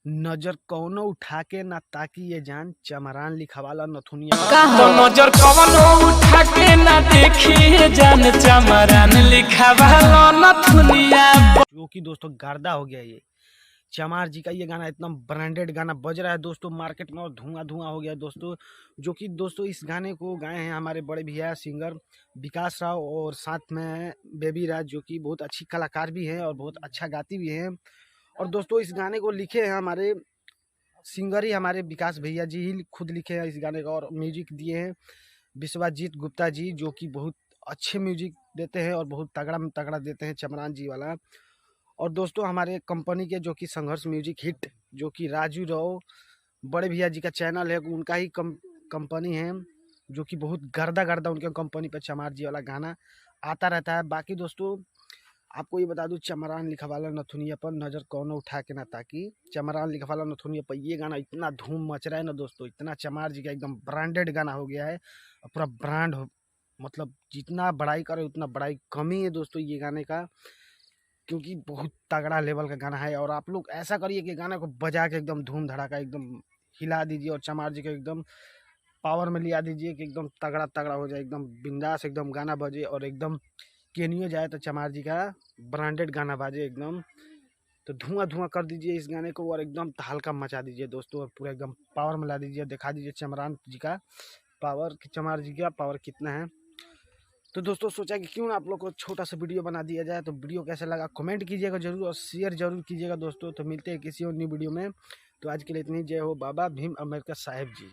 नजर कौनो उठा के ना ताकि ये जान चमरान लिखवाला नथुनिया तो नजर कौनो उठा के ना देखी जान चमरान लिखवाला नथुनिया। जो कि दोस्तों गर्दा हो गया ये चमार जी का ये गाना इतना ब्रांडेड गाना बज रहा है दोस्तों मार्केट में और धुआं धुआं हो गया दोस्तों। जो कि दोस्तों इस गाने को गाए हैं हमारे बड़े भैया सिंगर विकास राव और साथ में बेबी राज जो कि बहुत अच्छी कलाकार भी हैं और बहुत अच्छा गाती भी हैं। और दोस्तों इस गाने को लिखे हैं हमारे सिंगर ही हमारे विकास भैया जी ही खुद लिखे हैं इस गाने का और म्यूजिक दिए हैं विश्वजीत गुप्ता जी जो कि बहुत अच्छे म्यूजिक देते हैं और बहुत तगड़ा तगड़ा देते हैं चमरान जी वाला। और दोस्तों हमारे कंपनी के जो कि संघर्ष म्यूजिक हिट जो कि राजू राव बड़े भैया जी का चैनल है उनका ही कंपनी है जो कि बहुत गर्दा गर्दा उनके कंपनी पे चमार जी वाला गाना आता रहता है। बाकी दोस्तों आपको ये बता दूं चमरान लिखवाला नथुनिया पर नजर कौनो उठा के ना ताकि चमरान लिखवाला नथुनिया पर ये गाना इतना धूम मच रहा है ना दोस्तों इतना चमार जी का एकदम ब्रांडेड गाना हो गया है पूरा ब्रांड मतलब जितना बड़ाई करे उतना बड़ाई कम ही है दोस्तों ये गाने का क्योंकि बहुत तगड़ा लेवल का गाना है। और आप लोग ऐसा करिए कि गाने को बजा के एकदम धूम धड़ाका एकदम हिला दीजिए और चमार जी को एकदम पावर में लिया दीजिए कि एकदम तगड़ा तगड़ा हो जाए एकदम बिंदास एकदम गाना बजे और एकदम केनियो जाए तो चमार जी का ब्रांडेड गाना बाजे एकदम तो धुआं धुआं कर दीजिए इस गाने को और एकदम हल्का मचा दीजिए दोस्तों और पूरा एकदम पावर में ला दीजिए दिखा दीजिए चमरान जी का पावर चमार जी का पावर कितना है। तो दोस्तों सोचा कि क्यों ना आप लोग को छोटा सा वीडियो बना दिया जाए। तो वीडियो कैसा लगा कमेंट कीजिएगा जरूर और शेयर जरूर कीजिएगा दोस्तों। तो मिलते हैं किसी और न्यू वीडियो में। तो आज के लिए इतनी जय हो बाबा भीम अम्बेडकर साहेब जी।